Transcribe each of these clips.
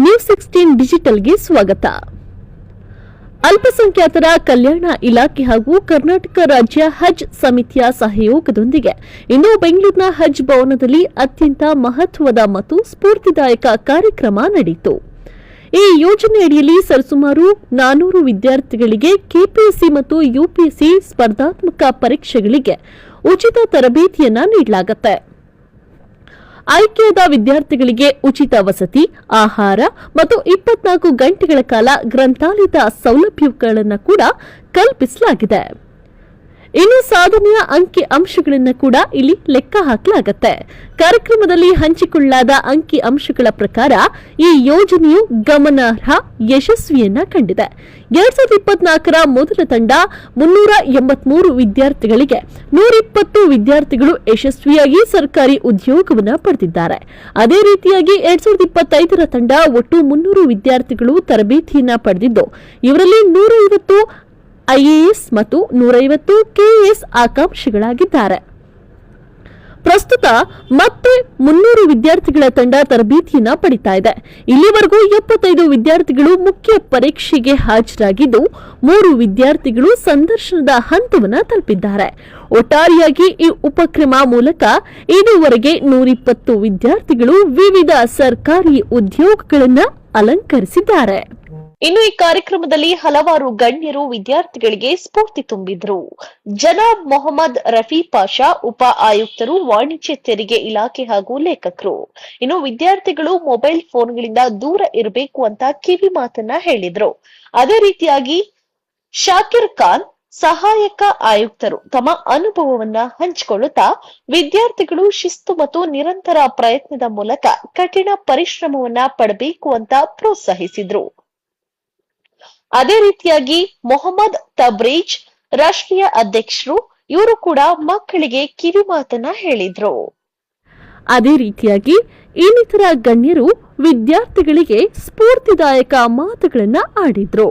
News 16 ಡಿಜಿಟಲ್ಗೆ ಸ್ವಾಗತ. ಅಲ್ಪಸಂಖ್ಯಾತರ ಕಲ್ಯಾಣ ಇಲಾಖೆ ಹಾಗೂ ಕರ್ನಾಟಕ ರಾಜ್ಯ ಹಜ್ ಸಮಿತಿಯ ಸಹಯೋಗದೊಂದಿಗೆ ಇಂದು ಬೆಂಗಳೂರಿನ ಹಜ್ ಭವನದಲ್ಲಿ ಅತ್ಯಂತ ಮಹತ್ವದ ಮತ್ತು ಸ್ಫೂರ್ತಿದಾಯಕ ಕಾರ್ಯಕ್ರಮ ನಡೆಯಿತು. ಈ ಯೋಜನೆಯಡಿಯಲ್ಲಿ ಸರಿಸುಮಾರು 400 ವಿದ್ಯಾರ್ಥಿಗಳಿಗೆ ಕೆಪಿಎಸ್ಸಿ ಮತ್ತು ಯುಪಿಎಸ್ಸಿ ಸ್ಪರ್ಧಾತ್ಮಕ ಪರೀಕ್ಷೆಗಳಿಗೆ ಉಚಿತ ತರಬೇತಿಯನ್ನು ನೀಡಲಾಗುತ್ತೆ. ಆಯ್ಕೆಯಾದ ವಿದ್ಯಾರ್ಥಿಗಳಿಗೆ ಉಚಿತ ವಸತಿ, ಆಹಾರ ಮತ್ತು 24 ಗಂಟೆಗಳ ಕಾಲ ಗ್ರಂಥಾಲಯದ ಸೌಲಭ್ಯಗಳನ್ನು ಕೂಡ ಕಲ್ಪಿಸಲಾಗಿದೆ. ಇನ್ನು ಸಾಧನೆಯ ಅಂಕಿ ಅಂಶಗಳನ್ನು ಕೂಡ ಇಲ್ಲಿ ಲೆಕ್ಕ ಹಾಕಲಾಗುತ್ತೆ. ಕಾರ್ಯಕ್ರಮದಲ್ಲಿ ಹಂಚಿಕೊಳ್ಳಲಾದ ಅಂಕಿ ಅಂಶಗಳ ಪ್ರಕಾರ ಈ ಯೋಜನೆಯು ಗಮನಾರ್ಹ ಯಶಸ್ವಿಯನ್ನ ಕಂಡಿದೆ. 2024ರ ಮೊದಲ ತಂಡ 383 ವಿದ್ಯಾರ್ಥಿಗಳಿಗೆ 120 ವಿದ್ಯಾರ್ಥಿಗಳು ಯಶಸ್ವಿಯಾಗಿ ಸರ್ಕಾರಿ ಉದ್ಯೋಗವನ್ನು ಪಡೆದಿದ್ದಾರೆ. ಅದೇ ರೀತಿಯಾಗಿ 2025ರ ತಂಡ ಒಟ್ಟು 300 ವಿದ್ಯಾರ್ಥಿಗಳು ತರಬೇತಿಯನ್ನ ಪಡೆದಿದ್ದು, ಇವರಲ್ಲಿ 150 ಐಎಎಸ್ ಮತ್ತು 150 ಕೆಎಎಸ್ ಆಕಾಂಕ್ಷಿಗಳಾಗಿದ್ದಾರೆ. ಪ್ರಸ್ತುತ ಮತ್ತೆ 300 ವಿದ್ಯಾರ್ಥಿಗಳ ತಂಡ ತರಬೇತಿಯನ್ನ ಪಡಿತಾ ಇದೆ. ಇಲ್ಲಿವರೆಗೂ 75 ವಿದ್ಯಾರ್ಥಿಗಳು ಮುಖ್ಯ ಪರೀಕ್ಷೆಗೆ ಹಾಜರಾಗಿದ್ದು, 3 ವಿದ್ಯಾರ್ಥಿಗಳು ಸಂದರ್ಶನದ ಹಂತವನ್ನು ತಲುಪಿದ್ದಾರೆ. ಒಟ್ಟಾರೆಯಾಗಿ ಈ ಉಪಕ್ರಮ ಮೂಲಕ ಇದುವರೆಗೆ 120 ವಿದ್ಯಾರ್ಥಿಗಳು ವಿವಿಧ ಸರ್ಕಾರಿ ಉದ್ಯೋಗಗಳನ್ನು ಅಲಂಕರಿಸಿದ್ದಾರೆ. ಇನ್ನು ಈ ಕಾರ್ಯಕ್ರಮದಲ್ಲಿ ಹಲವಾರು ಗಣ್ಯರು ವಿದ್ಯಾರ್ಥಿಗಳಿಗೆ ಸ್ಫೂರ್ತಿ ತುಂಬಿದ್ರು. ಜನಾಬ್ ಮೊಹಮ್ಮದ್ ರಫಿ ಪಾಷಾ, ಉಪ ಆಯುಕ್ತರು, ವಾಣಿಜ್ಯ ತೆರಿಗೆ ಇಲಾಖೆ ಹಾಗೂ ಲೇಖಕರು. ಇನ್ನು ವಿದ್ಯಾರ್ಥಿಗಳು ಮೊಬೈಲ್ ಫೋನ್ಗಳಿಂದ ದೂರ ಇರಬೇಕು ಅಂತ ಕಿವಿ ಮಾತನ್ನ ಹೇಳಿದ್ರು. ಅದೇ ರೀತಿಯಾಗಿ ಶಾಕಿರ್ ಖಾನ್, ಸಹಾಯಕ ಆಯುಕ್ತರು, ತಮ್ಮ ಅನುಭವವನ್ನ ಹಂಚಿಕೊಳ್ಳುತ್ತಾ ವಿದ್ಯಾರ್ಥಿಗಳು ಶಿಸ್ತು ಮತ್ತು ನಿರಂತರ ಪ್ರಯತ್ನದ ಮೂಲಕ ಕಠಿಣ ಪರಿಶ್ರಮವನ್ನ ಪಡಬೇಕು ಅಂತ ಪ್ರೋತ್ಸಾಹಿಸಿದ್ರು. ಅದೇ ರೀತಿಯಾಗಿ ಮೊಹಮ್ಮದ್ ತಬ್ರೀಜ್, ರಾಷ್ಟ್ರೀಯ ಅಧ್ಯಕ್ಷರು, ಇವರು ಕೂಡ ಮಕ್ಕಳಿಗೆ ಕಿವಿ ಮಾತನ್ನ ಹೇಳಿದ್ರು. ಅದೇ ರೀತಿಯಾಗಿ ಇನ್ನಿತರ ಗಣ್ಯರು ವಿದ್ಯಾರ್ಥಿಗಳಿಗೆ ಸ್ಫೂರ್ತಿದಾಯಕ ಮಾತುಗಳನ್ನ ಆಡಿದ್ರು.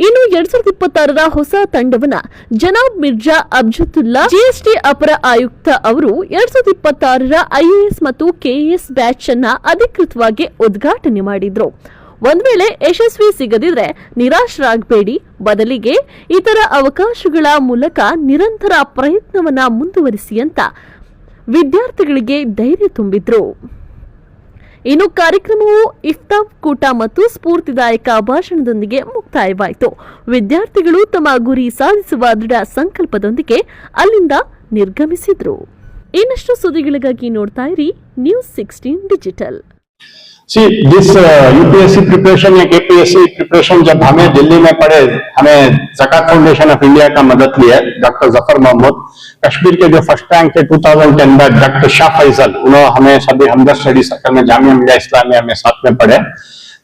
ಇನ್ನು 2026ರ ಹೊಸ ತಂಡವನ್ನ ಜನಾಬ್ ಮಿರ್ಜಾ ಅಬ್ಜುಲ್ಲಾ, ಜಿಎಸ್ಟಿ ಅಪರ ಆಯುಕ್ತ ಅವರು 2026ರ ಐಎಎಸ್ ಮತ್ತು ಕೆಎಎಸ್ ಬ್ಯಾಚ್ ಅನ್ನ ಅಧಿಕೃತವಾಗಿ ಉದ್ಘಾಟನೆ ಮಾಡಿದ್ರು. ಒಂದ್ ವೇಳೆ ಯಶಸ್ವಿ ಸಿಗದಿದ್ರೆ ನಿರಾಶರಾಗಬೇಡಿ, ಬದಲಿಗೆ ಇತರ ಅವಕಾಶಗಳ ಮೂಲಕ ನಿರಂತರ ಪ್ರಯತ್ನವನ್ನ ಮುಂದುವರಿಸಿ ಅಂತ ವಿದ್ಯಾರ್ಥಿಗಳಿಗೆ ಧೈರ್ಯ ತುಂಬಿದ್ರು. ಇನ್ನು ಕಾರ್ಯಕ್ರಮವು ಇಫ್ತಾರ್ ಕೂಟ ಮತ್ತು ಸ್ಫೂರ್ತಿದಾಯಕ ಭಾಷಣದೊಂದಿಗೆ ಮುಕ್ತಾಯವಾಯಿತು. ವಿದ್ಯಾರ್ಥಿಗಳು ತಮ್ಮ ಗುರಿ ಸಾಧಿಸುವ ದೃಢ ಸಂಕಲ್ಪದೊಂದಿಗೆ ಅಲ್ಲಿಂದ ನಿರ್ಗಮಿಸಿದ್ರು. ಇನ್ನಷ್ಟು ಸುದ್ದಿಗಳಿಗಾಗಿ ನೋಡ್ತಾ ಇರಿ news 16 digital. See, this UPSC preparation या KPSC preparation जब हमें दिल्ली में पढ़े, हमें ज़कात फाउंडेशन ऑफ इंडिया का मदद लिया डॉक्टर जफर महमूद, कश्मीर के जो फर्स्ट रैंक थे 2010 में डॉक्टर शाह फैसल, उन्होंने हमें सभी हमदर्द स्टडी सर्कल में जामिया मिलिया इस्लामिया में साथ में पढ़े.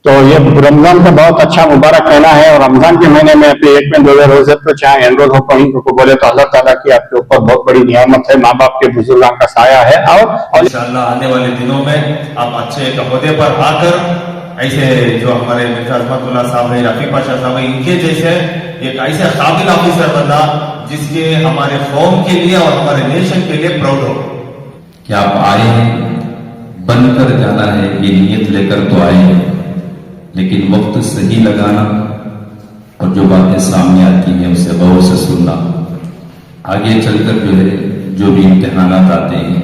तो ये रमजान का बहुत अच्छा मुबारक कहना है, और रमजान के महीने में अपने 1 में 2 रोजे तो चाहे एनरोल हो कहीं को बोले तो अल्लाह ताला की आपके ऊपर बहुत बड़ी नियामत है, माँ बाप के बुजुर्गों का साया है. और इंशाअल्लाह आने वाले दिनों में आप अच्छे एक ओहदे पर आकर ऐसे जो हमारे मिर्जा अजमतुल्लाह साहब है, रफी पाशा साहब है, इनके जैसे एक ऐसे काबिल ऑफिसर बनना जिसके हमारे कौम के लिए और हमारे नेशन के लिए प्राउड हो कि आप आए हैं, बनकर जाना है, ये नियत लेकर तो आए हैं, लेकिन वक्त सही लगाना और जो बातें सामने आती हैं उसे गौर से सुनना, आगे चलकर जो है जो भी इम्तिहानात आते हैं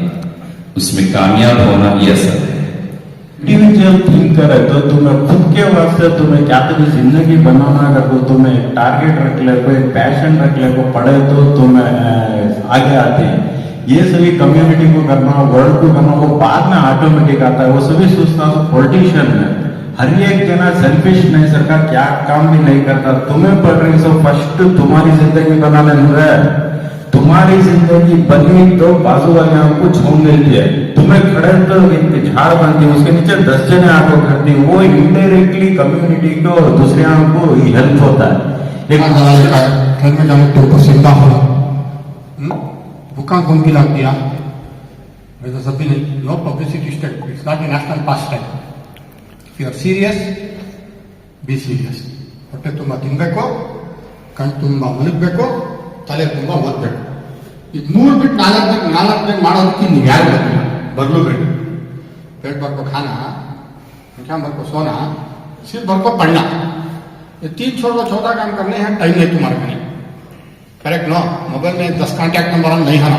उसमें कामयाब होना ये असल है. इंडिविजुअल थिंकर है तो तुम्हें खुद के वास्ते तुम्हें क्या तुम्हें जिंदगी बनाना, अगर तो तुम्हें टारगेट रख ले, कोई पैशन रख ले, को पढ़े तो तुम्हें आगे आते हैं. ये सभी कम्युनिटी को करना, वर्ल्ड को करना, वो बाद में ऑटोमेटिक आता है. वो सभी सोचता है पॉलिटिशियन है, हर एक जना सेल्फिश नहीं, सरकार क्या काम भी नहीं करता. तुम्हें पढ़ रही सो फर्स्ट तुम्हारी जिंदगी बनाने है. तुम्हारी जिंदगी बनी तो बाजू वाले आपको छोड़ देती है. तुम्हें खड़े तो झाड़ बनती है, उसके नीचे 10 जने आपको करती है. वो इनडायरेक्टली कम्युनिटी को और दूसरे को हेल्प होता है. एक घर में जाने तो पसीना हो भूखा कौन की लगती है. मैं तो सभी no publicity state, it's not a national pastime. If you are serious, be serious. ಹೊಟ್ಟೆ ತುಂಬ ತಿನ್ಬೇಕು, ಕಣ್ ತುಂಬ ಮಲಗಬೇಕು, ತಲೆ ತುಂಬ ಓದ್ಬೇಕು. ಇದು 3 ಬಿಟ್ಟು 4 ಮಾಡೋದಕ್ಕೆ ನೀವು ಯಾರು ಬರ್ಲು ಬೇಡ. पेट भर को खाना क्या मेरे को सोना सिर्फ भर को पढ़ना, ये 3 छोड़ को 14 काम करने हैं, टाइम नहीं तुम्हारे को नहीं करेक्ट नो। मोबाइल में 10 कॉन्टैक्ट नंबर नहीं है ना,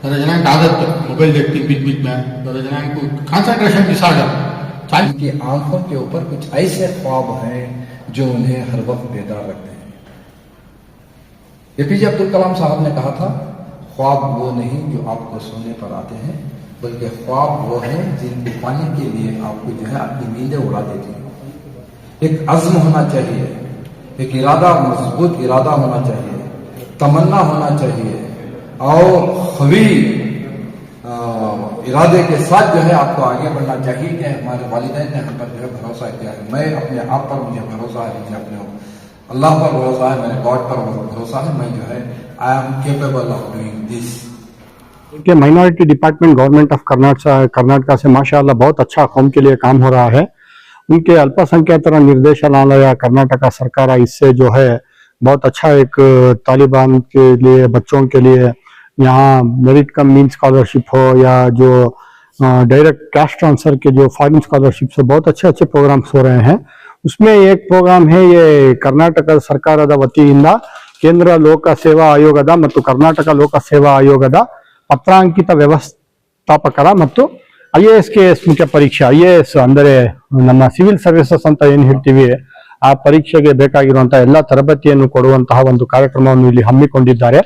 दादा जना आदत मोबाइल देखती बीच बीच में, दादा जना को कंसंट्रेशन पिसा जाता। उनकी आंखों के ऊपर कुछ ऐसे ख्वाब हैं जो उन्हें हर वक्त बेदार रखते हैं। एपीजे अब्दुल कलाम साहब ने कहा था, ख्वाब वो नहीं जो आपको सोने पर आते हैं, बल्कि ख्वाब वो हैं जिनको पाने के लिए आपको जो है अपनी नींदें उड़ा देती हैं। एक अज़्म होना चाहिए, एक इरादा, मजबूत इरादा होना चाहिए, तमन्ना होना चाहिए और खवी इरादे के साथ जो है आपको आगे बढ़ना चाहिए कि हमारे वालिदैन ने हम पर जो है भरोसा किया है। मैं अपने आप पर मुझे भरोसा है, मुझे अपने अल्लाह पर भरोसा है, मेरे गॉड पर भरोसा है, मैं जो है I am capable of doing this. के minority department government of Karnataka से माशाअल्लाह बहुत अच्छा कौम के लिए काम हो रहा है। उनके अल्पसंख्यतर निर्देशनालय कर्नाटका सरकार इससे जो है बहुत अच्छा एक तालिबान के लिए बच्चों के लिए यहाँ मेरिट कम मीन स्कॉलरशिप हो या जो डायरेक्ट कैश ट्रांसफर के जो फॉरेन स्कॉलरशिप से बहुत अच्छे अच्छे प्रोग्राम्स हो रहे हैं। उसमें एक प्रोग्राम है ये कर्नाटಕ ಸರ್ಕಾರದ ವತಿಯಿಂದ ಕೇಂದ್ರ ಲೋಕ ಸೇವಾ ಆಯೋಗದ ಮತ್ತು ಕರ್ನಾಟಕ ಲೋಕ ಸೇವಾ ಆಯೋಗದ ಪತ್ರಾಂಕಿತ ವ್ಯವಸ್ಥಾಪಕರ ಮತ್ತು IAS KS ಮುಖ್ಯ ಪರೀಕ್ಷೆ IAS ಅಂದರೆ ನಮ್ಮ ಸಿವಿಲ್ ಸರ್ವಿಸಸ್ ಅಂತ ಏನ್ ಹೇಳ್ತೀವಿ ಆ ಪರೀಕ್ಷೆಗೆ ಬೇಕಾಗಿರುವಂತಹ ಎಲ್ಲಾ ತರಬೇತಿಯನ್ನು ಕೊಡುವಂತಹ ಒಂದು ಕಾರ್ಯಕ್ರಮವನ್ನು ಇಲ್ಲಿ ಹಮ್ಮಿಕೊಂಡಿದ್ದಾರೆ।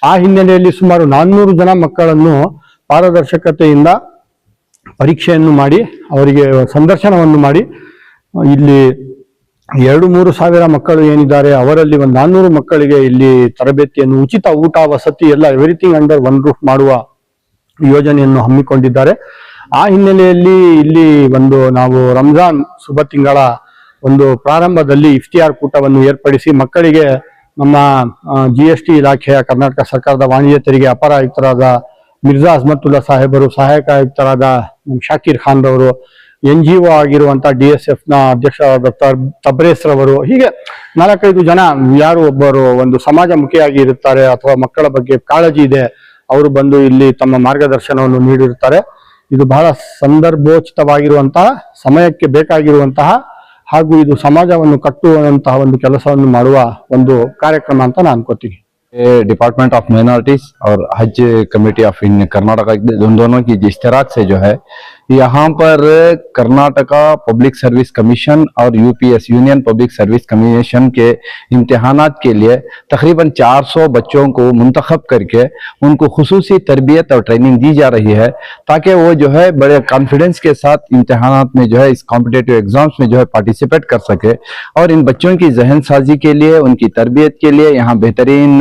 ಆ ಹಿನ್ನೆಲೆಯಲ್ಲಿ ಸುಮಾರು 400 ಜನ ಮಕ್ಕಳನ್ನು ಪಾರದರ್ಶಕತೆಯಿಂದ ಪರೀಕ್ಷೆಯನ್ನು ಮಾಡಿ ಅವರಿಗೆ ಸಂದರ್ಶನವನ್ನು ಮಾಡಿ ಇಲ್ಲಿ 2-3 ಸಾವಿರ ಮಕ್ಕಳು ಏನಿದ್ದಾರೆ ಅವರಲ್ಲಿ ಒಂದು 400 ಮಕ್ಕಳಿಗೆ ಇಲ್ಲಿ ತರಬೇತಿಯನ್ನು ಉಚಿತ ಊಟ ವಸತಿ ಎಲ್ಲ ಎವ್ರಿಥಿಂಗ್ ಅಂಡರ್ ಒನ್ ರೂಫ್ ಮಾಡುವ ಯೋಜನೆಯನ್ನು ಹಮ್ಮಿಕೊಂಡಿದ್ದಾರೆ। ಆ ಹಿನ್ನೆಲೆಯಲ್ಲಿ ಇಲ್ಲಿ ಒಂದು ನಾವು ರಂಜಾನ್ ಶುಭ ತಿಂಗಳ ಒಂದು ಪ್ರಾರಂಭದಲ್ಲಿ ಇಫ್ತಿಯಾರ್ ಕೂಟವನ್ನು ಏರ್ಪಡಿಸಿ ಮಕ್ಕಳಿಗೆ ನಮ್ಮ GST ಇಲಾಖೆಯ ಕರ್ನಾಟಕ ಸರ್ಕಾರದ ವಾಣಿಜ್ಯ ತೆರಿಗೆ ಅಪರ ಆಯುಕ್ತರಾದ ಮಿರ್ಜಾ ಅಜ್ಮತುಲ್ಲಾ ಸಾಹೇಬರು, ಸಹಾಯಕ ಆಯುಕ್ತರಾದ ಶಾಕೀರ್ ಖಾನ್ ರವರು, NGO ಆಗಿರುವಂತಹ DSF ನ ಅಧ್ಯಕ್ಷರಾದ ತಬ್ರೇಸ್ ರವರು, ಹೀಗೆ 4-5 ಜನ ಯಾರು ಒಬ್ಬರು ಒಂದು ಸಮಾಜಮುಖಿಯಾಗಿ ಇರುತ್ತಾರೆ ಅಥವಾ ಮಕ್ಕಳ ಬಗ್ಗೆ ಕಾಳಜಿ ಇದೆ ಅವರು ಬಂದು ಇಲ್ಲಿ ತಮ್ಮ ಮಾರ್ಗದರ್ಶನವನ್ನು ನೀಡಿರುತ್ತಾರೆ। ಇದು ಬಹಳ ಸಂದರ್ಭೋಚಿತವಾಗಿರುವಂತಹ ಸಮಯಕ್ಕೆ ಬೇಕಾಗಿರುವಂತಹ ಹಾಗೂ ಇದು ಸಮಾಜವನ್ನು ಕಟ್ಟುವಂತಹ ಒಂದು ಕೆಲಸವನ್ನು ಮಾಡುವ ಒಂದು ಕಾರ್ಯಕ್ರಮ ಅಂತ ನಾನು ಅನ್ಕೋತೀನಿ। डिपार्टमेंट ऑफ माइनॉरिटीज और हज कमेटी ऑफ इन कर्नाटका दोनों की इश्तराक से जो है यहाँ पर कर्नाटका पब्लिक सर्विस कमीशन और UPS union public service commission के इम्तिहानात के लिए तकरीबन 400 बच्चों को मुंतखब करके उनको खुसूसी तरबियत और ट्रेनिंग दी जा रही है ताकि वो जो है बड़े कॉन्फिडेंस के साथ इम्तिहानात में जो है इस कॉम्पिटेटिव एग्जाम्स में जो है पार्टिसिपेट कर सके। और इन बच्चों की जहन साजी के लिए, उनकी तरबियत के लिए यहाँ बेहतरीन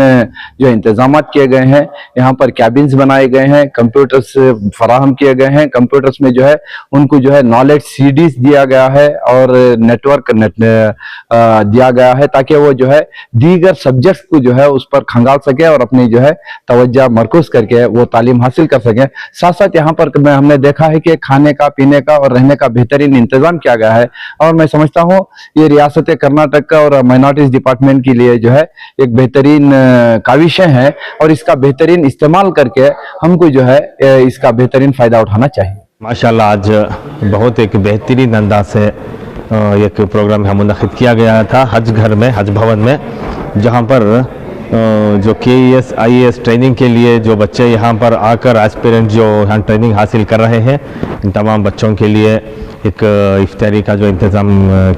जो इंतजाम किए गए हैं। यहाँ पर कैबिन्स बनाए गए हैं, कंप्यूटर्स फराहम किए गए हैं, कंप्यूटर्स में जो है उनको जो है नॉलेज CDs दिया गया है और नेटवर्क दिया गया है ताकि वो जो है दीगर सब्जेक्ट्स को जो है उस पर खंगाल सके और अपनी जो है तवज्जो मरकूज करके वो तालीम हासिल कर सके। साथ साथ यहाँ पर हमने देखा है कि खाने का, पीने का और रहने का बेहतरीन इंतजाम किया गया है और मैं समझता हूँ ये रियासत कर्नाटक और माइनॉरिटीज डिपार्टमेंट के लिए जो है एक बेहतरीन काविशें हैं और इसका बेहतरीन इस्तेमाल करके हमको जो है इसका बेहतरीन फायदा उठाना चाहिए। माशाल्लाह आज बहुत एक बेहतरीन अंदाज से एक प्रोग्राम यहाँ मुनक़िद किया गया था हज घर में, हज भवन में, जहाँ पर जो KES IAS ट्रेनिंग के लिए जो बच्चे यहाँ पर आकर एस्पिरेंट जो यहाँ ट्रेनिंग हासिल कर रहे हैं, इन तमाम बच्चों के लिए एक इफ्तारी का जो इंतज़ाम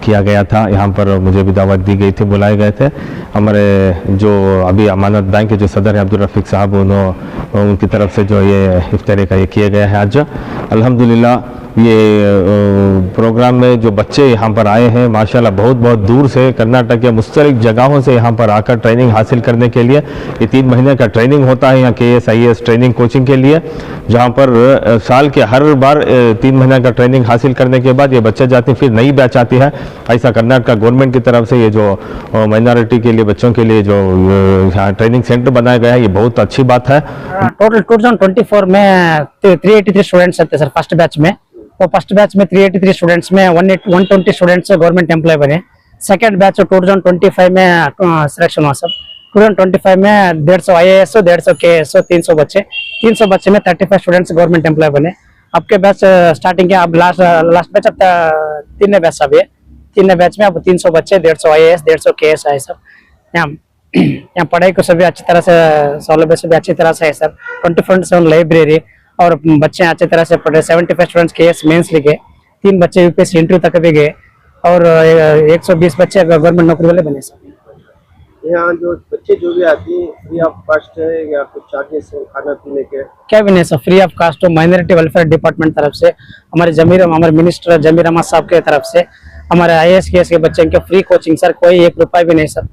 किया गया था। यहाँ पर मुझे भी दावत दी गई थी, बुलाए गए थे। हमारे जो अभी अमानत बैंक के जो सदर हैं अब्दुल रफ़ीक साहब, उनकी तरफ से जो ये इफ्तारी का ये किया गया है आज। अल्हम्दुलिल्लाह ये प्रोग्राम में जो बच्चे यहाँ पर आए हैं माशाल्लाह बहुत बहुत दूर से कर्नाटक के मुख्तलिफ जगहों से यहाँ पर आकर ट्रेनिंग हासिल करने के लिए, ये 3 महीने का ट्रेनिंग होता है यहाँ KES IAS ट्रेनिंग कोचिंग के लिए, जहाँ पर साल के हर बार 3 महीने का ट्रेनिंग हासिल करने के बाद ये बच्चे जाते हैं, फिर नई बैच आती है। ऐसा कर्नाटक गवर्नमेंट की तरफ से ये जो माइनॉरिटी के लिए बच्चों के लिए जो यहाँ ट्रेनिंग सेंटर बनाया गया है ये बहुत अच्छी बात है। टोटल 2024 में 383 स्टूडेंट्स थे सर फर्स्ट बैच में। वो फर्स्ट बैच में 383 स्टूडेंट्स में 120 स्टूडेंट्स गवर्नमेंट एम्प्लॉय बने। सेकंड बैच 2025 में सिलेक्शन हुआ सर। 2025 में 150 IAS, 150 KS, 300 बच्चे में 35 स्टूडेंट्स गवर्नमेंट एम्प्लॉय बने। अब के बैच स्टार्टिंग के अब लास्ट बैच अब 3 बैच सब है। 3 बैच में अब 300 बच्चे 150 IAS 150 KS है सब। यहाँ पढ़ाई को सभी अच्छी तरह से सौलभ्य से भी अच्छी तरह से है सर। 24/7 लाइब्रेरी और बच्चे अच्छी तरह से पढ़े। 75 स्टूडेंट्स KS मेंस लिखे, 3 बच्चे UPSC इंटरव्यू तक भी गए और 120 बच्चे गवर्नमेंट नौकरी वाले बने सर। यहाँ जो बच्चे जो भी आते हैं फ्री ऑफ कॉस्ट है या कुछ चार्जेस है खाना पीने के? क्या भी नहीं sir, free of cost. Minority welfare department तरफ से हमारे मिनिस्टर जमीर अहमद साहब के तरफ से हमारे IAS KS के बच्चे के फ्री कोचिंग सर, कोई 1 रुपया भी नहीं सर।